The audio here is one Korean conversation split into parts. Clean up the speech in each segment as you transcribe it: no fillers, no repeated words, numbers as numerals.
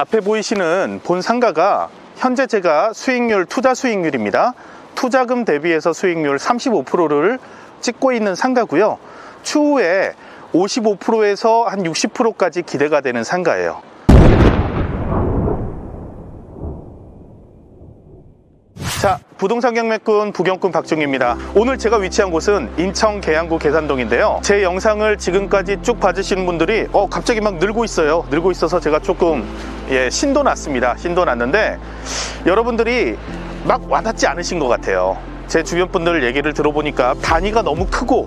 앞에 보이시는 본 상가가 현재 제가 수익률, 투자 수익률입니다. 투자금 대비해서 수익률 35%를 찍고 있는 상가고요. 추후에 55%에서 한 60%까지 기대가 되는 상가예요. 자, 부동산 경매꾼 부경꾼 박종입니다. 오늘 제가 위치한 곳은 인천 계양구 계산동인데요. 제 영상을 지금까지 쭉 봐주시는 분들이 갑자기 막 늘고 있어요. 늘고 있어서 제가 조금 신도 났습니다. 신도 났는데 여러분들이 막 와닿지 않으신 것 같아요. 제 주변 분들 얘기를 들어보니까 단위가 너무 크고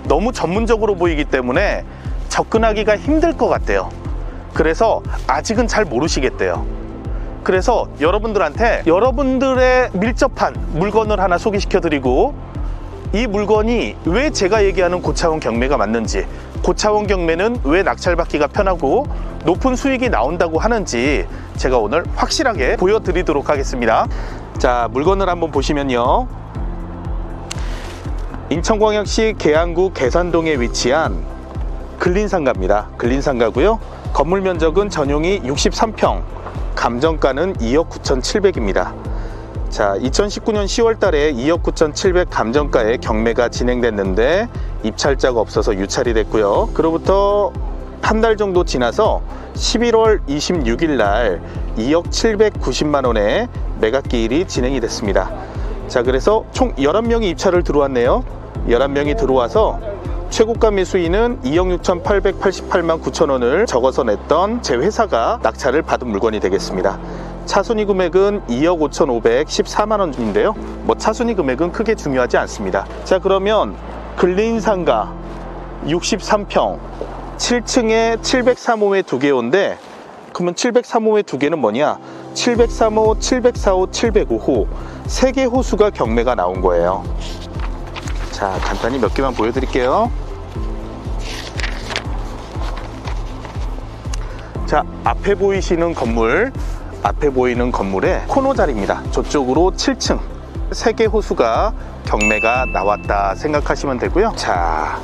너무 전문적으로 보이기 때문에 접근하기가 힘들 것 같대요. 그래서 아직은 잘 모르시겠대요. 그래서 여러분들한테 여러분들의 밀접한 물건을 하나 소개시켜 드리고, 이 물건이 왜 제가 얘기하는 고차원 경매가 맞는지, 고차원 경매는 왜 낙찰받기가 편하고 높은 수익이 나온다고 하는지 제가 오늘 확실하게 보여드리도록 하겠습니다. 자, 물건을 한번 보시면요, 인천광역시 계양구 계산동에 위치한 근린상가입니다. 근린상가고요. 건물 면적은 전용이 63평, 감정가는 2억 9,700입니다. 자, 2019년 10월 달에 2억 9,700 감정가에 경매가 진행됐는데 입찰자가 없어서 유찰이 됐고요. 그로부터 한 달 정도 지나서 11월 26일 날 2억 790만 원에 매각기일이 진행이 됐습니다. 자, 그래서 총 11명이 입찰을 들어왔네요. 11명이 들어와서 최고가 매수인은 2억 6,888만 9천 원을 적어서 냈던 제 회사가 낙찰을 받은 물건이 되겠습니다. 차순위 금액은 2억 5,514만 원인데요. 차순위 금액은 크게 중요하지 않습니다. 자, 그러면 근린상가 63평 7층에 703호에 2개호인데, 그러면 703호에 2개는 뭐냐? 703호, 704호, 705호 3개 호수가 경매가 나온 거예요. 자, 간단히 몇 개만 보여드릴게요. 자, 앞에 보이시는 건물, 앞에 보이는 건물의 코너 자리입니다. 저쪽으로 7층 3개 호수가 경매가 나왔다 생각하시면 되고요. 자,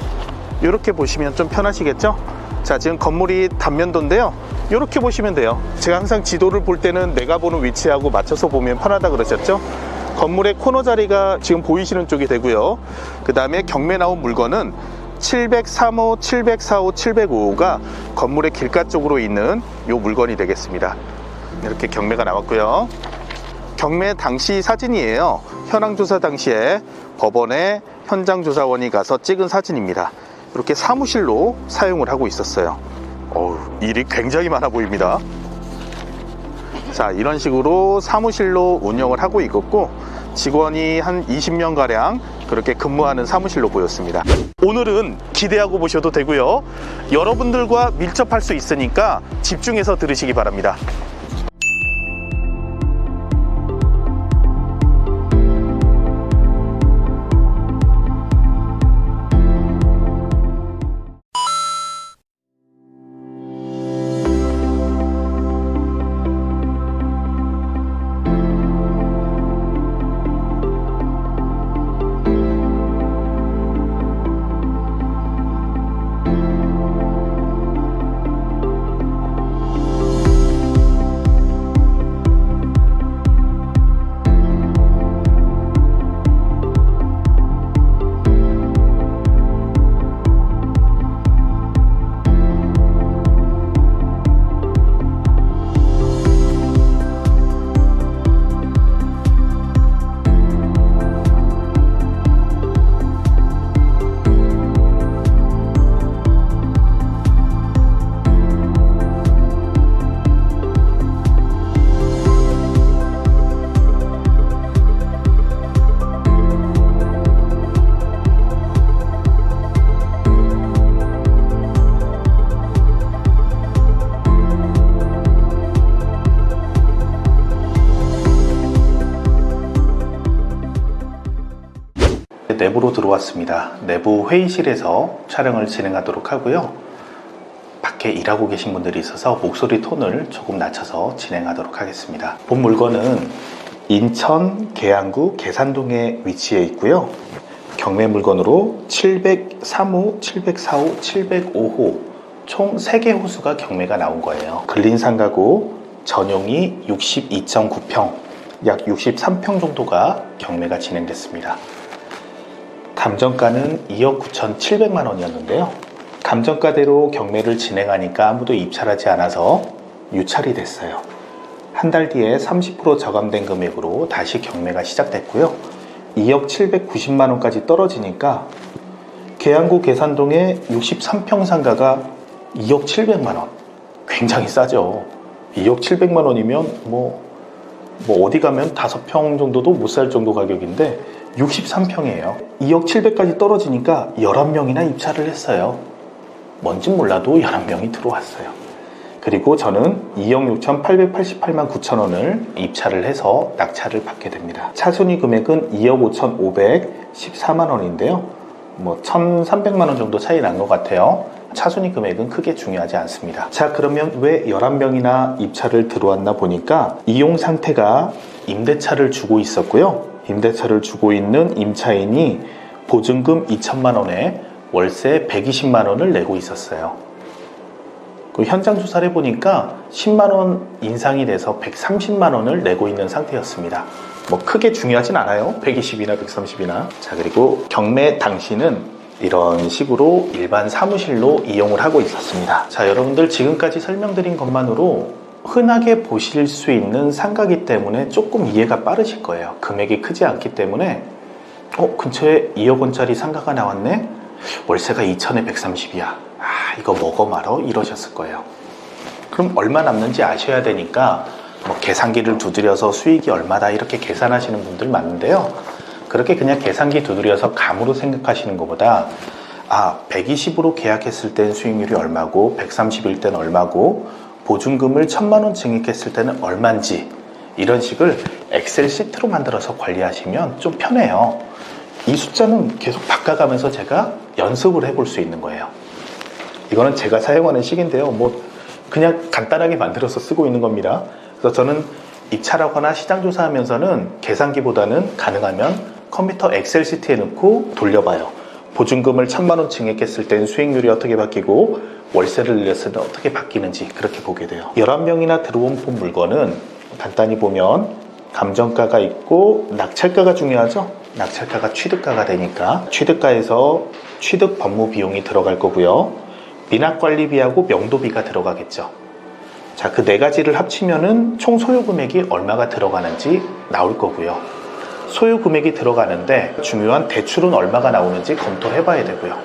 이렇게 보시면 좀 편하시겠죠? 자, 지금 건물이 단면도인데요. 이렇게 보시면 돼요. 제가 항상 지도를 볼 때는 내가 보는 위치하고 맞춰서 보면 편하다 그러셨죠? 건물의 코너 자리가 지금 보이시는 쪽이 되고요. 그 다음에 경매 나온 물건은 703호, 704호, 705호가 건물의 길가 쪽으로 있는 요 물건이 되겠습니다. 이렇게 경매가 나왔고요. 경매 당시 사진이에요. 현황 조사 당시에 법원에 현장 조사원이 가서 찍은 사진입니다. 이렇게 사무실로 사용을 하고 있었어요. 일이 굉장히 많아 보입니다. 자, 이런 식으로 사무실로 운영을 하고 있었고, 직원이 한 20명가량 그렇게 근무하는 사무실로 보였습니다. 오늘은 기대하고 보셔도 되고요. 여러분들과 밀접할 수 있으니까 집중해서 들으시기 바랍니다. 내부로 들어왔습니다. 내부 회의실에서 촬영을 진행하도록 하고요. 밖에 일하고 계신 분들이 있어서 목소리 톤을 조금 낮춰서 진행하도록 하겠습니다. 본 물건은 인천 계양구 계산동에 위치해 있고요. 경매 물건으로 703호, 704호, 705호 총 3개 호수가 경매가 나온 거예요. 근린상가고 전용이 62.9평, 약 63평 정도가 경매가 진행됐습니다. 감정가는 2억 9,700만 원이었는데요. 감정가대로 경매를 진행하니까 아무도 입찰하지 않아서 유찰이 됐어요. 한 달 뒤에 30% 저감된 금액으로 다시 경매가 시작됐고요. 2억 790만 원까지 떨어지니까 계양구 계산동의 63평 상가가 2억 700만 원. 굉장히 싸죠. 2억 700만 원이면 뭐 어디 가면 5평 정도도 못 살 정도 가격인데 63평이에요. 2억 700까지 떨어지니까 11명이나 입찰을 했어요. 뭔진 몰라도 11명이 들어왔어요. 그리고 저는 2억 6,888만 9천 원을 입찰을 해서 낙찰을 받게 됩니다. 차순위 금액은 2억 5,514만 원인데요. 뭐 1,300만 원 정도 차이 난 것 같아요. 차순위 금액은 크게 중요하지 않습니다. 자, 그러면 왜 11명이나 입찰을 들어왔나 보니까 이용 상태가 임대차를 주고 있었고요. 임대차를 주고 있는 임차인이 보증금 2천만 원에 월세 120만 원을 내고 있었어요. 그 현장 조사를 해보니까 10만 원 인상이 돼서 130만 원을 내고 있는 상태였습니다. 뭐 크게 중요하진 않아요. 120이나 130이나. 자, 그리고 경매 당시는 이런 식으로 일반 사무실로 이용을 하고 있었습니다. 자, 여러분들 지금까지 설명드린 것만으로 흔하게 보실 수 있는 상가이기 때문에 조금 이해가 빠르실 거예요. 금액이 크지 않기 때문에 근처에 2억 원짜리 상가가 나왔네? 월세가 2천에 130이야. 이거 먹어 말어? 이러셨을 거예요. 그럼 얼마 남는지 아셔야 되니까 뭐 계산기를 두드려서 수익이 얼마다 이렇게 계산하시는 분들 많은데요. 그렇게 그냥 계산기 두드려서 감으로 생각하시는 것보다 120으로 계약했을 땐 수익률이 얼마고 130일 땐 얼마고 보증금을 1,000만 원 증액했을 때는 얼마인지 이런 식을 엑셀 시트로 만들어서 관리하시면 좀 편해요. 이 숫자는 계속 바꿔가면서 제가 연습을 해볼 수 있는 거예요. 이거는 제가 사용하는 식인데요. 뭐 그냥 간단하게 만들어서 쓰고 있는 겁니다. 그래서 저는 입찰하거나 시장 조사하면서는 계산기보다는 가능하면 컴퓨터 엑셀 시트에 넣고 돌려봐요. 보증금을 1,000만 원 증액했을 땐 수익률이 어떻게 바뀌고 월세를 늘렸을 때 어떻게 바뀌는지 그렇게 보게 돼요. 11명이나 들어온 물건은 간단히 보면 감정가가 있고 낙찰가가 중요하죠. 낙찰가가 취득가가 되니까 취득가에서 취득 법무 비용이 들어갈 거고요. 미납관리비하고 명도비가 들어가겠죠. 자, 그 네 가지를 합치면은 총 소요 금액이 얼마가 들어가는지 나올 거고요. 소요 금액이 들어가는데 중요한 대출은 얼마가 나오는지 검토를 해봐야 되고요.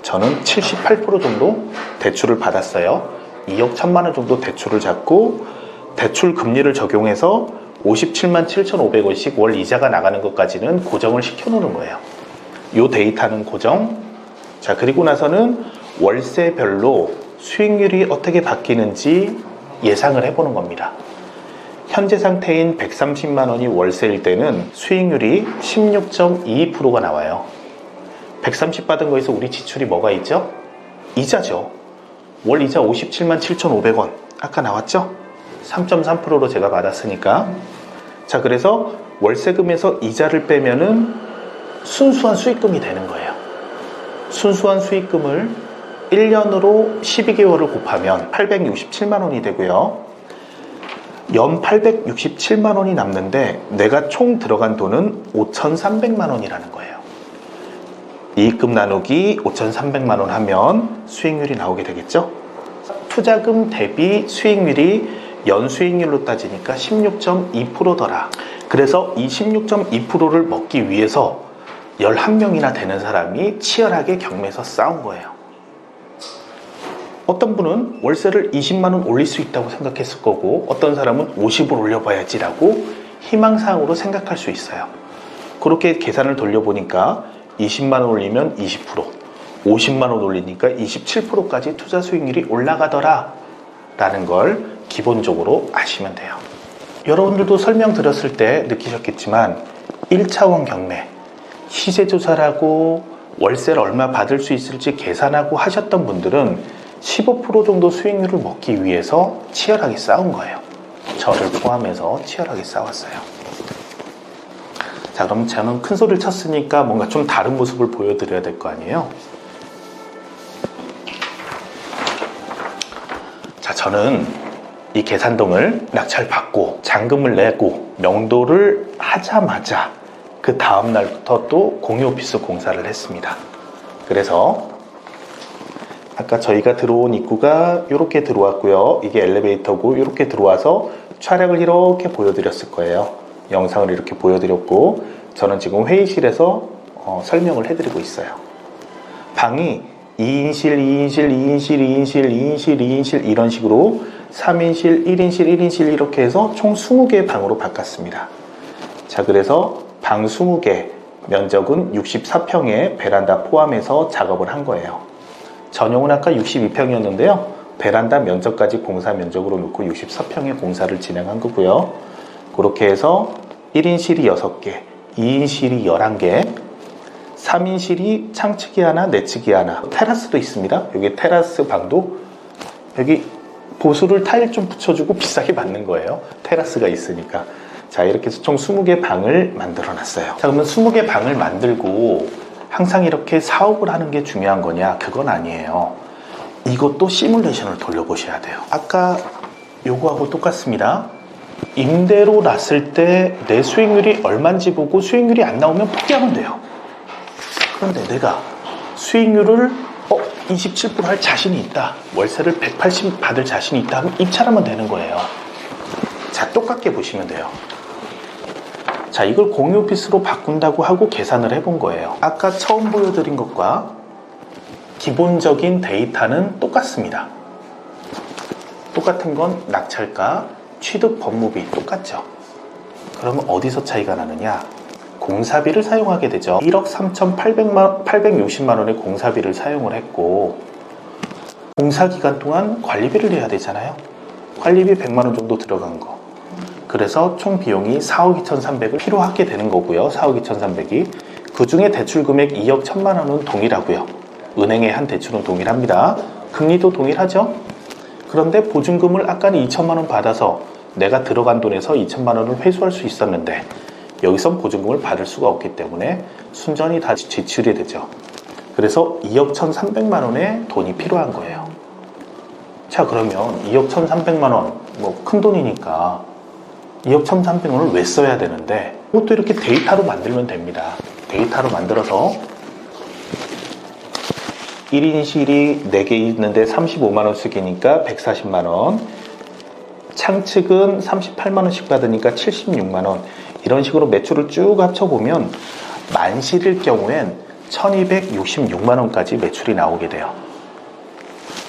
저는 78% 정도 대출을 받았어요. 2억 1천만 원 정도 대출을 잡고 대출 금리를 적용해서 57만 7,500원씩 월 이자가 나가는 것까지는 고정을 시켜놓는 거예요. 이 데이터는 고정. 자, 그리고 나서는 월세별로 수익률이 어떻게 바뀌는지 예상을 해보는 겁니다. 현재 상태인 130만 원이 월세일 때는 수익률이 16.22%가 나와요. 130 받은 거에서 우리 지출이 뭐가 있죠? 이자죠. 월 이자 57만 7,500원 아까 나왔죠? 3.3%로 제가 받았으니까. 자, 그래서 월세금에서 이자를 빼면은 순수한 수익금이 되는 거예요. 순수한 수익금을 1년으로 12개월을 곱하면 867만 원이 되고요. 연 867만 원이 남는데 내가 총 들어간 돈은 5,300만 원이라는 거예요. 이익금 나누기 5,300만 원 하면 수익률이 나오게 되겠죠? 투자금 대비 수익률이 연 수익률로 따지니까 16.2%더라. 그래서 이 16.2%를 먹기 위해서 11명이나 되는 사람이 치열하게 경매에서 싸운 거예요. 어떤 분은 월세를 20만 원 올릴 수 있다고 생각했을 거고 어떤 사람은 50을 올려봐야지라고 희망사항으로 생각할 수 있어요. 그렇게 계산을 돌려보니까 20만 원 올리면 20%, 50만 원 올리니까 27%까지 투자 수익률이 올라가더라 라는 걸 기본적으로 아시면 돼요. 여러분들도 설명드렸을 때 느끼셨겠지만 1차원 경매, 시세조사라고 월세를 얼마 받을 수 있을지 계산하고 하셨던 분들은 15% 정도 수익률을 먹기 위해서 치열하게 싸운 거예요. 저를 포함해서 치열하게 싸웠어요. 자, 그럼 저는 큰 소리를 쳤으니까 뭔가 좀 다른 모습을 보여드려야 될 거 아니에요. 자, 저는 이 계산동을 낙찰받고 잔금을 내고 명도를 하자마자 그 다음날부터 또 공유오피스 공사를 했습니다. 그래서 아까 저희가 들어온 입구가 이렇게 들어왔고요. 이게 엘리베이터고 이렇게 들어와서 촬영을 이렇게 보여드렸을 거예요. 영상을 이렇게 보여드렸고 저는 지금 회의실에서 설명을 해드리고 있어요. 방이 2인실, 2인실, 2인실, 2인실, 2인실, 2인실 이런 식으로 3인실, 1인실, 1인실 이렇게 해서 총 20개의 방으로 바꿨습니다. 자, 그래서 방 20개, 면적은 64평에 베란다 포함해서 작업을 한 거예요. 전용은 아까 62평이었는데요. 베란다 면적까지 공사 면적으로 놓고 64평의 공사를 진행한 거고요. 그렇게 해서 1인실이 6개, 2인실이 11개, 3인실이 창측이 하나, 내측이 하나, 테라스도 있습니다. 여기 테라스 방도 여기 보수를 타일 좀 붙여주고 비싸게 받는 거예요. 테라스가 있으니까. 자, 이렇게 해서 총 20개 방을 만들어 놨어요. 자, 그러면 20개 방을 만들고 항상 이렇게 사업을 하는 게 중요한 거냐? 그건 아니에요. 이것도 시뮬레이션을 돌려보셔야 돼요. 아까 요거하고 똑같습니다. 임대로 놨을 때 내 수익률이 얼마인지 보고 수익률이 안 나오면 포기하면 돼요. 그런데 내가 수익률을 27%할 자신이 있다. 월세를 180 받을 자신이 있다 하면 입찰하면 되는 거예요. 자, 똑같게 보시면 돼요. 자, 이걸 공유 오피스로 바꾼다고 하고 계산을 해본 거예요. 아까 처음 보여드린 것과 기본적인 데이터는 똑같습니다. 똑같은 건 낙찰가, 취득 법무비 똑같죠. 그러면 어디서 차이가 나느냐? 공사비를 사용하게 되죠. 1억 3,860만 원의 공사비를 사용을 했고 공사 기간 동안 관리비를 내야 되잖아요. 관리비 100만 원 정도 들어간 거. 그래서 총 비용이 4억 2,300을 필요하게 되는 거고요. 4억 2,300이. 그 중에 대출 금액 2억 1,000만 원은 동일하고요. 은행의 한 대출은 동일합니다. 금리도 동일하죠. 그런데 보증금을 아까는 2천만 원 받아서 내가 들어간 돈에서 2천만 원을 회수할 수 있었는데 여기선 보증금을 받을 수가 없기 때문에 순전히 다 지출이 되죠. 그래서 2억 1,300만 원의 돈이 필요한 거예요. 자, 그러면 2억 1,300만 원, 뭐 큰 돈이니까 2억 1,300원을 왜 써야 되는데 그것도 이렇게 데이터로 만들면 됩니다. 데이터로 만들어서 1인실이 4개 있는데 35만원 쓰기니까 140만원, 창측은 38만원씩 받으니까 76만원, 이런 식으로 매출을 쭉 합쳐보면 만실일 경우엔 1266만원까지 매출이 나오게 돼요.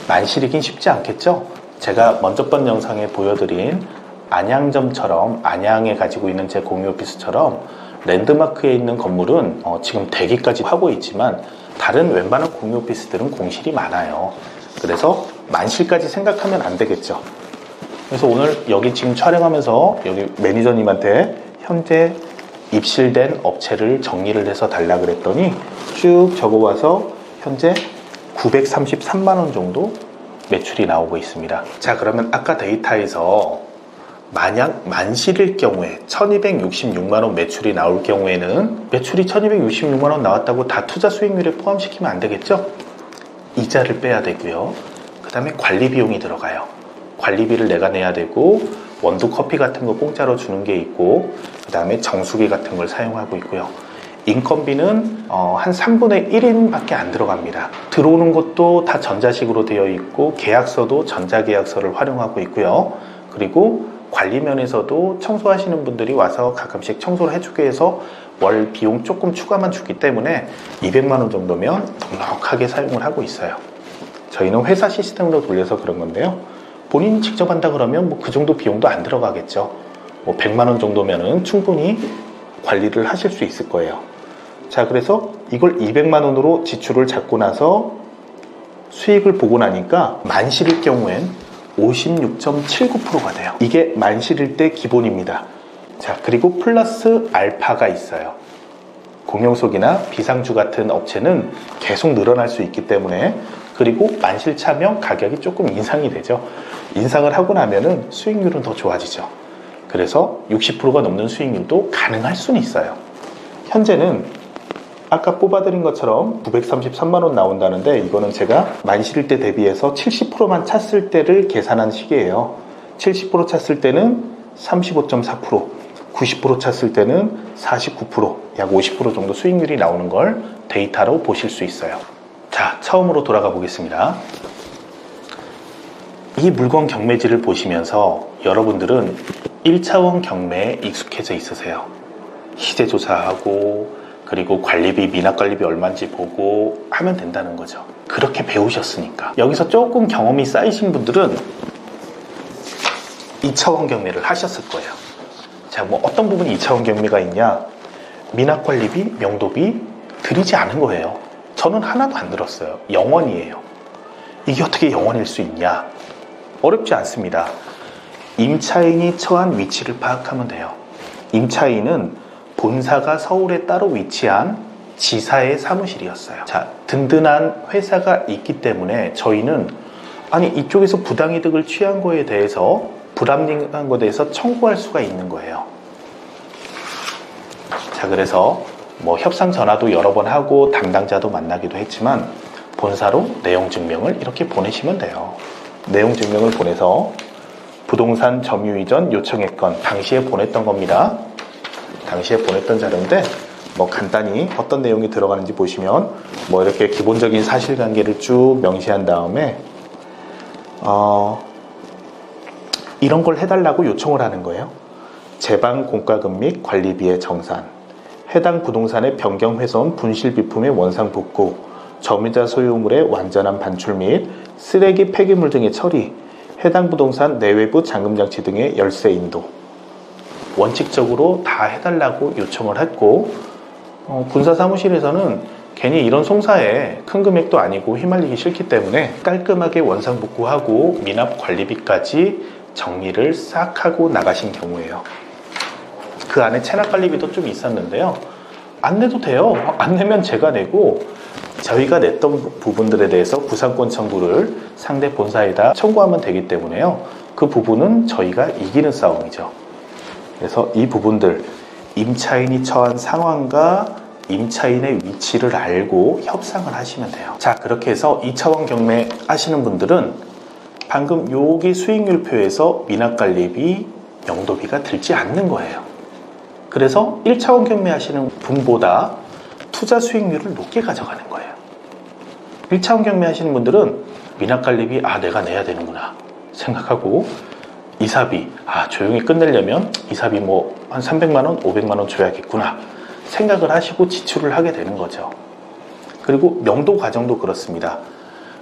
만실이긴 쉽지 않겠죠? 제가 먼저 번 영상에 보여드린 안양점처럼, 안양에 가지고 있는 제 공유 오피스처럼 랜드마크에 있는 건물은 지금 대기까지 하고 있지만 다른 웬만한 공유 오피스들은 공실이 많아요. 그래서 만실까지 생각하면 안 되겠죠. 그래서 오늘 여기 지금 촬영하면서 여기 매니저님한테 현재 입실된 업체를 정리를 해서 달라 그랬더니 쭉 적어와서 현재 933만원 정도 매출이 나오고 있습니다. 자, 그러면 아까 데이터에서 만약 만실일 경우에 1266만원 매출이 나올 경우에는 매출이 1266만원 나왔다고 다 투자 수익률에 포함시키면 안 되겠죠? 이자를 빼야 되고요. 그 다음에 관리 비용이 들어가요. 관리비를 내가 내야 되고 원두 커피 같은 거 공짜로 주는 게 있고 그 다음에 정수기 같은 걸 사용하고 있고요. 인건비는 한 3분의 1인밖에 안 들어갑니다. 들어오는 것도 다 전자식으로 되어 있고 계약서도 전자계약서를 활용하고 있고요. 그리고 관리면에서도 청소하시는 분들이 와서 가끔씩 청소를 해주게 해서 월 비용 조금 추가만 주기 때문에 200만원 정도면 넉넉하게 사용을 하고 있어요. 저희는 회사 시스템으로 돌려서 그런 건데요. 본인이 직접 한다 그러면 뭐 그 정도 비용도 안 들어가겠죠. 뭐 100만원 정도면은 충분히 관리를 하실 수 있을 거예요. 자, 그래서 이걸 200만원으로 지출을 잡고 나서 수익을 보고 나니까 만실일 경우엔 56.79%가 돼요. 이게 만실일 때 기본입니다. 자, 그리고 플러스 알파가 있어요. 공용석이나 비상주 같은 업체는 계속 늘어날 수 있기 때문에, 그리고 만실차면 가격이 조금 인상이 되죠. 인상을 하고 나면은 수익률은 더 좋아지죠. 그래서 60%가 넘는 수익률도 가능할 수는 있어요. 현재는 아까 뽑아드린 것처럼 933만원 나온다는데 이거는 제가 만실일 때 대비해서 70%만 찼을 때를 계산한 식이에요. 70% 찼을 때는 35.4%, 90% 찼을 때는 49%, 약 50% 정도 수익률이 나오는 걸 데이터로 보실 수 있어요. 자, 처음으로 돌아가 보겠습니다. 이 물건 경매지를 보시면서 여러분들은 1차원 경매에 익숙해져 있으세요. 시세 조사하고 그리고 관리비, 미납관리비 얼마인지 보고 하면 된다는 거죠. 그렇게 배우셨으니까. 여기서 조금 경험이 쌓이신 분들은 2차원 경매를 하셨을 거예요. 자, 뭐 어떤 부분이 2차원 경매가 있냐? 미납관리비, 명도비 들이지 않은 거예요. 저는 하나도 안 들었어요. 0원이에요. 이게 어떻게 0원일 수 있냐? 어렵지 않습니다. 임차인이 처한 위치를 파악하면 돼요. 임차인은 본사가 서울에 따로 위치한 지사의 사무실이었어요. 자, 든든한 회사가 있기 때문에 저희는 아니 이쪽에서 부당이득을 취한 거에 대해서 불합리한 거에 대해서 청구할 수가 있는 거예요. 자, 그래서 뭐 협상 전화도 여러 번 하고 담당자도 만나기도 했지만 본사로 내용 증명을 이렇게 보내시면 돼요. 내용 증명을 보내서 부동산 점유 이전 요청했건 당시에 보냈던 겁니다. 당시에 보냈던 자료인데 뭐 간단히 어떤 내용이 들어가는지 보시면 뭐 이렇게 기본적인 사실관계를 쭉 명시한 다음에 이런 걸 해달라고 요청을 하는 거예요. 제방 공과금 및 관리비의 정산, 해당 부동산의 변경 훼손 분실 비품의 원상 복구, 점유자 소유물의 완전한 반출 및 쓰레기 폐기물 등의 처리, 해당 부동산 내외부 잠금장치 등의 열쇠 인도, 원칙적으로 다 해달라고 요청을 했고 군사 사무실에서는 괜히 이런 송사에 큰 금액도 아니고 휘말리기 싫기 때문에 깔끔하게 원상복구하고 미납 관리비까지 정리를 싹 하고 나가신 경우예요. 그 안에 체납 관리비도 좀 있었는데요. 안 내도 돼요. 안 내면 제가 내고 저희가 냈던 부분들에 대해서 구상권 청구를 상대 본사에다 청구하면 되기 때문에요. 그 부분은 저희가 이기는 싸움이죠. 그래서 이 부분들 임차인이 처한 상황과 임차인의 위치를 알고 협상을 하시면 돼요. 자, 그렇게 해서 2차원 경매 하시는 분들은 방금 여기 수익률표에서 미납관리비, 명도비가 들지 않는 거예요. 그래서 1차원 경매 하시는 분보다 투자 수익률을 높게 가져가는 거예요. 1차원 경매 하시는 분들은 미납관리비 내가 내야 되는구나 생각하고 이사비 조용히 끝내려면 이사비 뭐 한 300만원, 500만원 줘야겠구나 생각을 하시고 지출을 하게 되는 거죠. 그리고 명도 과정도 그렇습니다.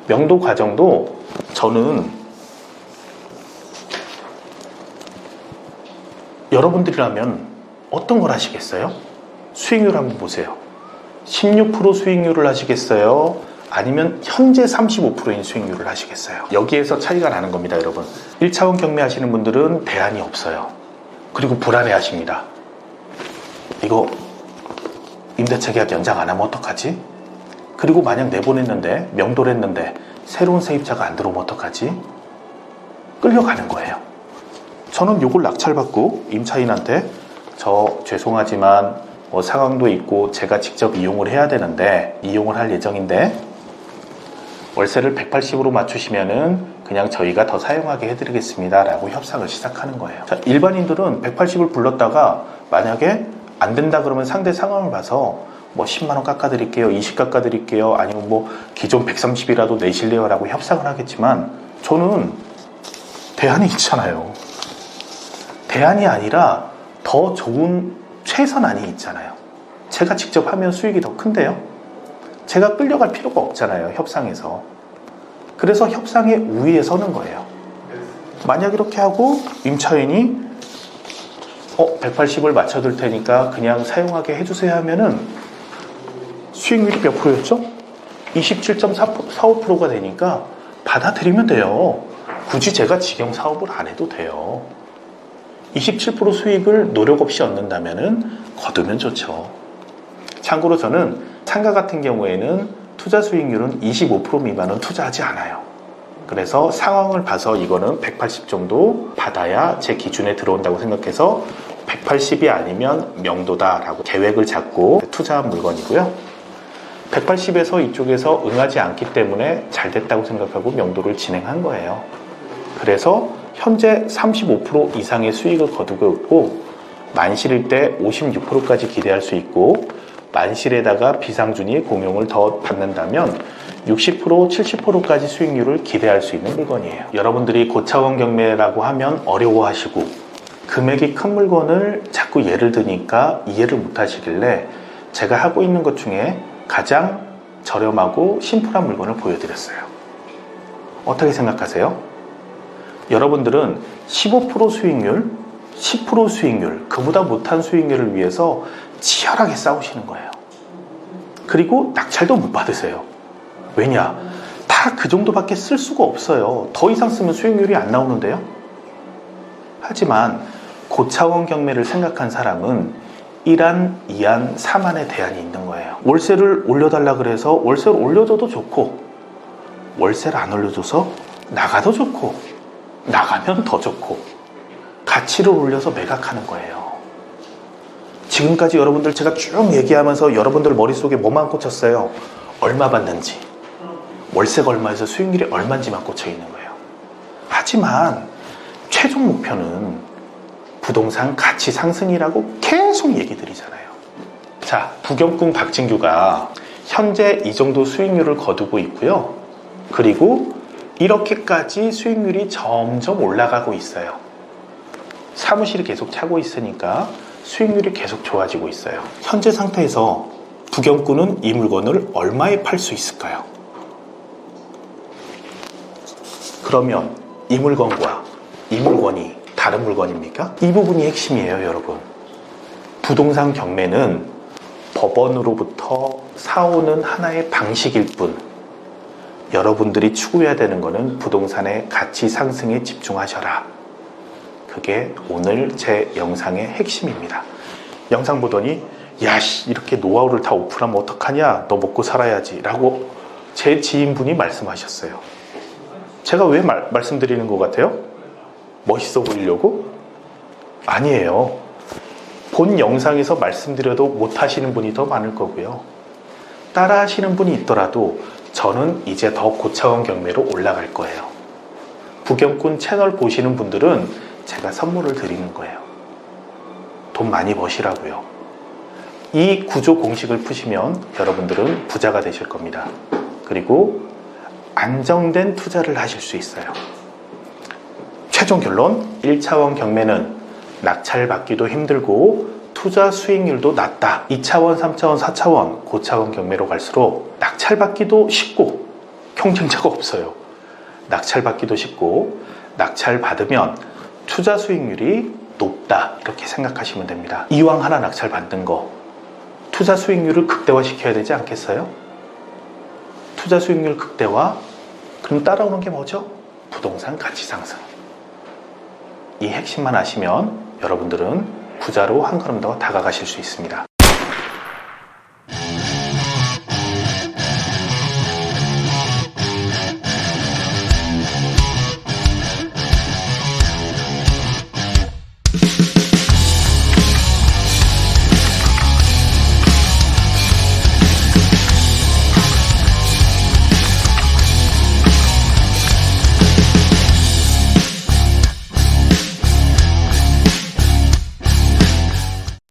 명도 과정도 저는 여러분들이라면 어떤 걸 하시겠어요? 수익률 한번 보세요. 16% 수익률을 하시겠어요? 아니면 현재 35%인 수익률을 하시겠어요? 여기에서 차이가 나는 겁니다, 여러분. 1차원 경매 하시는 분들은 대안이 없어요. 그리고 불안해 하십니다. 이거 임대차 계약 연장 안 하면 어떡하지? 그리고 만약 내보냈는데, 명도를 했는데 새로운 세입자가 안 들어오면 어떡하지? 끌려가는 거예요. 저는 요걸 낙찰받고 임차인한테 저 죄송하지만 뭐 상황도 있고 제가 직접 이용을 해야 되는데 이용을 할 예정인데 월세를 180으로 맞추시면은 그냥 저희가 더 사용하게 해드리겠습니다 라고 협상을 시작하는 거예요. 자, 일반인들은 180을 불렀다가 만약에 안 된다 그러면 상대 상황을 봐서 뭐 10만원 깎아드릴게요, 20 깎아드릴게요, 아니면 뭐 기존 130이라도 내실래요 라고 협상을 하겠지만 저는 대안이 있잖아요. 대안이 아니라 더 좋은 최선안이 있잖아요. 제가 직접 하면 수익이 더 큰데요. 제가 끌려갈 필요가 없잖아요, 협상에서. 그래서 협상의 우위에 서는 거예요. 만약 이렇게 하고 임차인이 180을 맞춰둘 테니까 그냥 사용하게 해주세요 하면은 수익률이 몇 프로였죠? 27.45%가 되니까 받아들이면 돼요. 굳이 제가 직영 사업을 안 해도 돼요. 27% 수익을 노력 없이 얻는다면은 거두면 좋죠. 참고로 저는 상가 같은 경우에는 투자 수익률은 25% 미만은 투자하지 않아요. 그래서 상황을 봐서 이거는 180 정도 받아야 제 기준에 들어온다고 생각해서 180이 아니면 명도다라고 계획을 잡고 투자한 물건이고요. 180에서 이쪽에서 응하지 않기 때문에 잘 됐다고 생각하고 명도를 진행한 거예요. 그래서 현재 35% 이상의 수익을 거두고 있고, 만실일 때 56%까지 기대할 수 있고, 만실에다가 비상준위 공용을 더 받는다면 60%, 70%까지 수익률을 기대할 수 있는 물건이에요. 여러분들이 고차원 경매라고 하면 어려워하시고 금액이 큰 물건을 자꾸 예를 드니까 이해를 못 하시길래 제가 하고 있는 것 중에 가장 저렴하고 심플한 물건을 보여드렸어요. 어떻게 생각하세요? 여러분들은 15% 수익률, 10% 수익률, 그보다 못한 수익률을 위해서 치열하게 싸우시는 거예요. 그리고 낙찰도 못 받으세요. 왜냐? 다 그 정도밖에 쓸 수가 없어요. 더 이상 쓰면 수익률이 안 나오는데요. 하지만 고차원 경매를 생각한 사람은 1안, 2안, 3안의 대안이 있는 거예요. 월세를 올려달라 그래서 월세를 올려줘도 좋고, 월세를 안 올려줘서 나가도 좋고, 나가면 더 좋고, 가치를 올려서 매각하는 거예요. 지금까지 여러분들 제가 쭉 얘기하면서 여러분들 머릿속에 뭐만 꽂혔어요? 얼마 받는지, 월세가 얼마에서 수익률이 얼마인지만 꽂혀 있는 거예요. 하지만 최종 목표는 부동산 가치 상승이라고 계속 얘기 드리잖아요. 자, 부경꾼 박진규가 현재 이 정도 수익률을 거두고 있고요. 그리고 이렇게까지 수익률이 점점 올라가고 있어요. 사무실이 계속 차고 있으니까 수익률이 계속 좋아지고 있어요. 현재 상태에서 부경꾼은 이 물건을 얼마에 팔 수 있을까요? 그러면 이 물건과 이 물건이 다른 물건입니까? 이 부분이 핵심이에요, 여러분. 부동산 경매는 법원으로부터 사오는 하나의 방식일 뿐, 여러분들이 추구해야 되는 것은 부동산의 가치 상승에 집중하셔라. 그게 오늘 제 영상의 핵심입니다. 영상 보더니 야씨, 이렇게 노하우를 다 오픈하면 어떡하냐, 너 먹고 살아야지 라고 제 지인분이 말씀하셨어요. 제가 왜 말씀드리는 것 같아요? 멋있어 보이려고? 아니에요. 본 영상에서 말씀드려도 못하시는 분이 더 많을 거고요. 따라 하시는 분이 있더라도 저는 이제 더 고차원 경매로 올라갈 거예요. 부경꾼 채널 보시는 분들은 제가 선물을 드리는 거예요. 돈 많이 버시라고요. 이 구조 공식을 푸시면 여러분들은 부자가 되실 겁니다. 그리고 안정된 투자를 하실 수 있어요. 최종 결론, 1차원 경매는 낙찰받기도 힘들고 투자 수익률도 낮다. 2차원, 3차원, 4차원, 고차원 경매로 갈수록 낙찰받기도 쉽고 경쟁자가 없어요. 낙찰받기도 쉽고 낙찰받으면 투자 수익률이 높다, 이렇게 생각하시면 됩니다. 이왕 하나 낙찰받는 거 투자 수익률을 극대화시켜야 되지 않겠어요? 투자 수익률 극대화, 그럼 따라오는 게 뭐죠? 부동산 가치 상승. 이 핵심만 아시면 여러분들은 부자로 한 걸음 더 다가가실 수 있습니다.